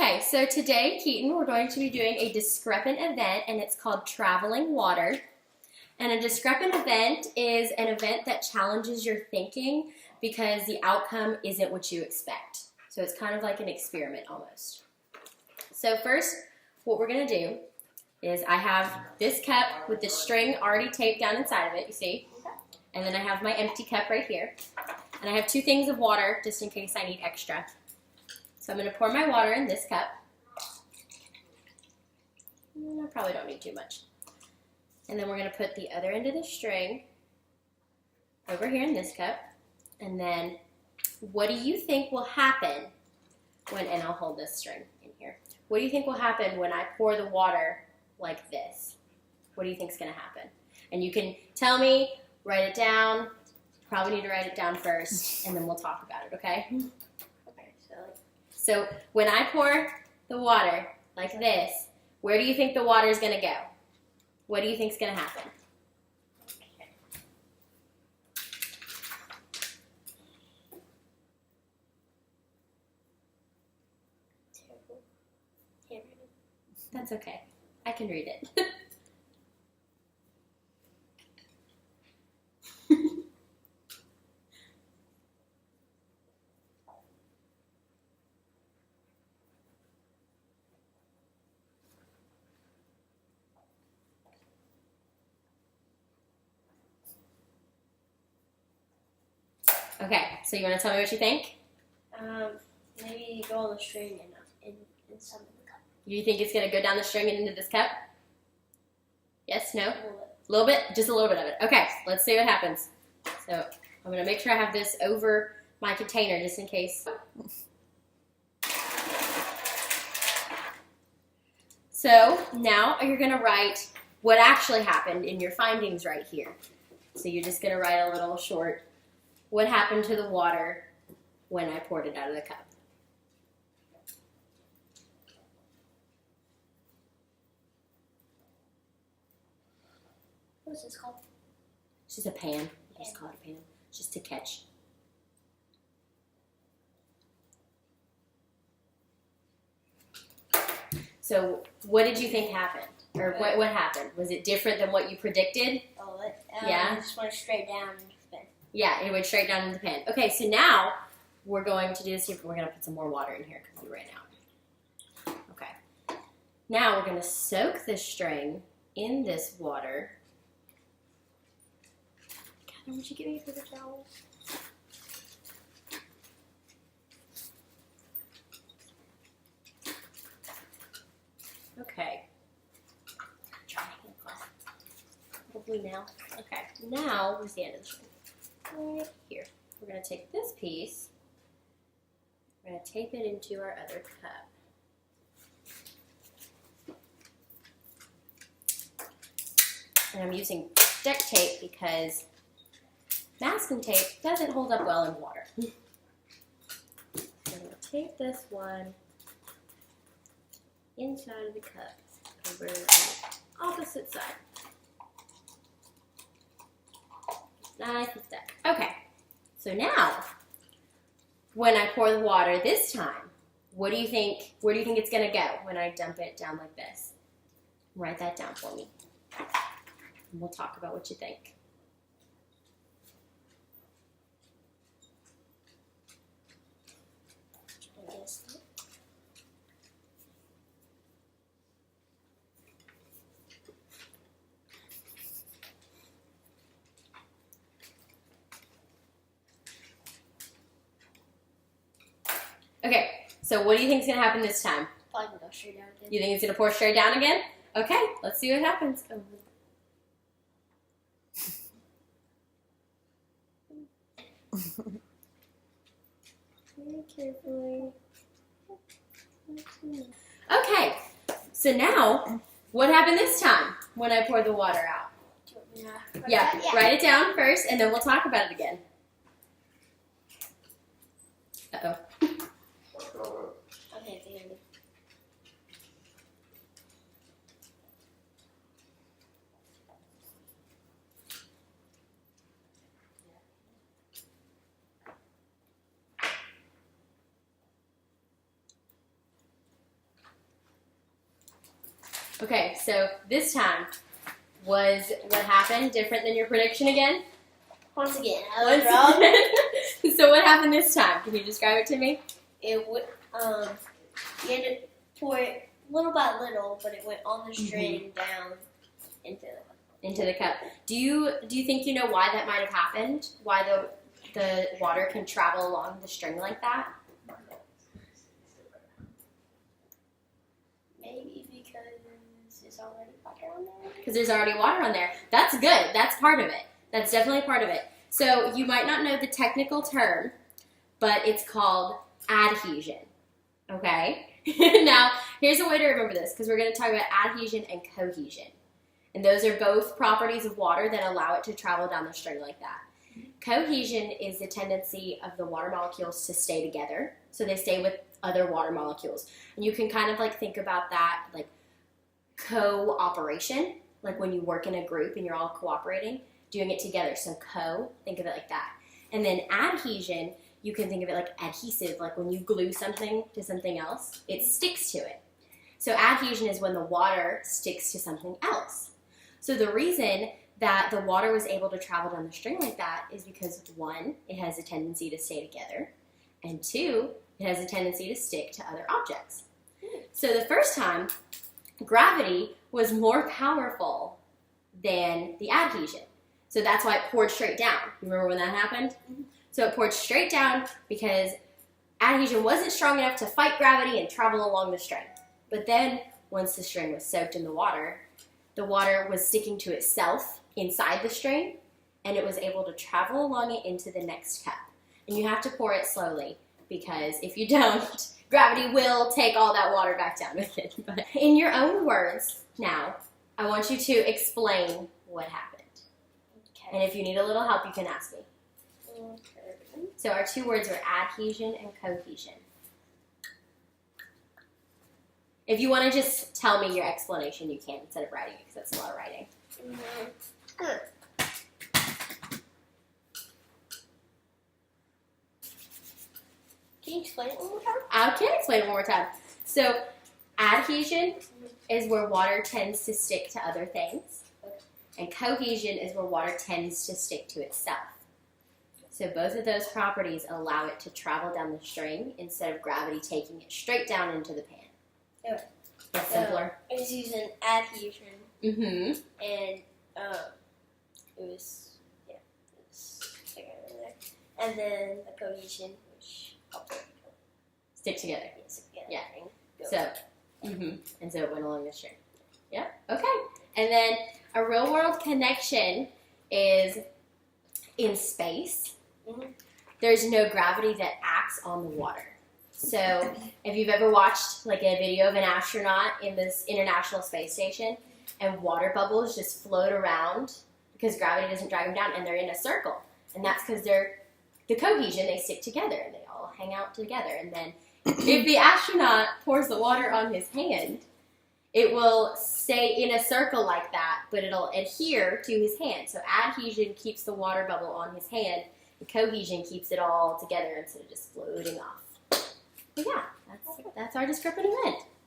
Okay, so today, Keaton, we're going to be doing a discrepant event, and it's called traveling water. And a discrepant event is an event that challenges your thinking because the outcome isn't what you expect. So it's kind of like an experiment almost. So first, what we're going to do is I have this cup with the string already taped down inside of it, you see? And then I have my empty cup right here. And I have 2 things of water just in case I need extra. So I'm going to pour my water in this cup. I probably don't need too much. And then we're going to put the other end of the string over here in this cup. And then what do you think will happen when, and I'll hold this string in here. What do you think will happen when I pour the water like this? What do you think is going to happen? And you can tell me, write it down. Probably need to write it down first, and then we'll talk about it, okay? Okay, so when I pour the water like this, where do you think the water is going to go? What do you think is going to happen? Okay. That's okay. I can read it. Okay, so you want to tell me what you think? Maybe go on the string and in some of the cup. You think it's going to go down the string and into this cup? Yes, no? A little bit. A little bit? Just a little bit of it. Okay, let's see what happens. So I'm going to make sure I have this over my container just in case. So now you're going to write what actually happened in your findings right here. So you're just going to write a little short, what happened to the water when I poured it out of the cup. What's this called? It's just a pan. Just call it a pan. Just to catch. So what did you think happened? Or what happened? Was it different than what you predicted? Oh, Yeah? It just went straight down into the pan. Yeah, it went straight down in the pan. Okay, so now we're going to do this. We're going to put some more water in here because we ran out. Okay. Now we're going to soak this string in this water. Catherine, would you give me a paper towel? Okay. Hopefully now. Okay. Now, where's the end of the string? Right here. We're going to take this piece, we're going to tape it into our other cup. And I'm using duct tape because masking tape doesn't hold up well in water. So I'm going to tape this one inside of the cup over on the opposite side. Nice and stuck. Okay, so now, when I pour the water this time, what do you think, where do you think it's going to go when I dump it down like this? Write that down for me. And we'll talk about what you think. Okay, so what do you think is going to happen this time? Probably go straight down again. You think it's going to pour straight down again? Okay, let's see what happens. Oh. Very carefully. Okay, so now, what happened this time when I poured the water out? Yeah, write it down first, and then we'll talk about it again. Uh-oh. Okay, Andy. Okay, so this time, was what happened different than your prediction again? Once again, I was wrong. So what happened this time? Can you describe it to me? It would, you had to pour it little by little, but it went on the string down into the cup. Do you think you know why that might have happened? Why the water can travel along the string like that? Maybe because there's already water on there. Because there's already water on there. That's good. That's part of it. That's definitely part of it. So you might not know the technical term, but it's called adhesion. Okay? Now, here's a way to remember this, because we're going to talk about adhesion and cohesion. And those are both properties of water that allow it to travel down the string like that. Cohesion is the tendency of the water molecules to stay together. So they stay with other water molecules. And you can kind of like think about that like cooperation, like when you work in a group and you're all cooperating, doing it together. So think of it like that. And then adhesion, you can think of it like adhesive, like when you glue something to something else, it sticks to it. So adhesion is when the water sticks to something else. So the reason that the water was able to travel down the string like that is because, one, it has a tendency to stay together, and two, it has a tendency to stick to other objects. So the first time, gravity was more powerful than the adhesion. So that's why it poured straight down. You remember when that happened? Mm-hmm. So it poured straight down because adhesion wasn't strong enough to fight gravity and travel along the string. But then, once the string was soaked in the water was sticking to itself inside the string, and it was able to travel along it into the next cup. And you have to pour it slowly, because if you don't, gravity will take all that water back down with it. But in your own words, now, I want you to explain what happened. Okay. And if you need a little help, you can ask me. Okay. So our two words are adhesion and cohesion. If you want to just tell me your explanation, you can instead of writing it, because that's a lot of writing. Good. Can you explain it one more time? I can explain it one more time. So, adhesion is where water tends to stick to other things, and cohesion is where water tends to stick to itself. So both of those properties allow it to travel down the string instead of gravity taking it straight down into the pan. Okay. That's simpler. I was using adhesion. Mm-hmm. And it was together there. And then the cohesion, which helped it stick together. Yeah. So, and so it went along the string. Yeah. Okay. And then a real world connection is in space. Mm-hmm. There's no gravity that acts on the water. So if you've ever watched like a video of an astronaut in this International Space Station and water bubbles just float around because gravity doesn't drag them down and they're in a circle. And that's because they're the cohesion, they stick together and they all hang out together. And then if the astronaut pours the water on his hand, it will stay in a circle like that, but it'll adhere to his hand. So adhesion keeps the water bubble on his hand, and cohesion keeps it all together instead of just floating off. But yeah, that's our Discrepant event.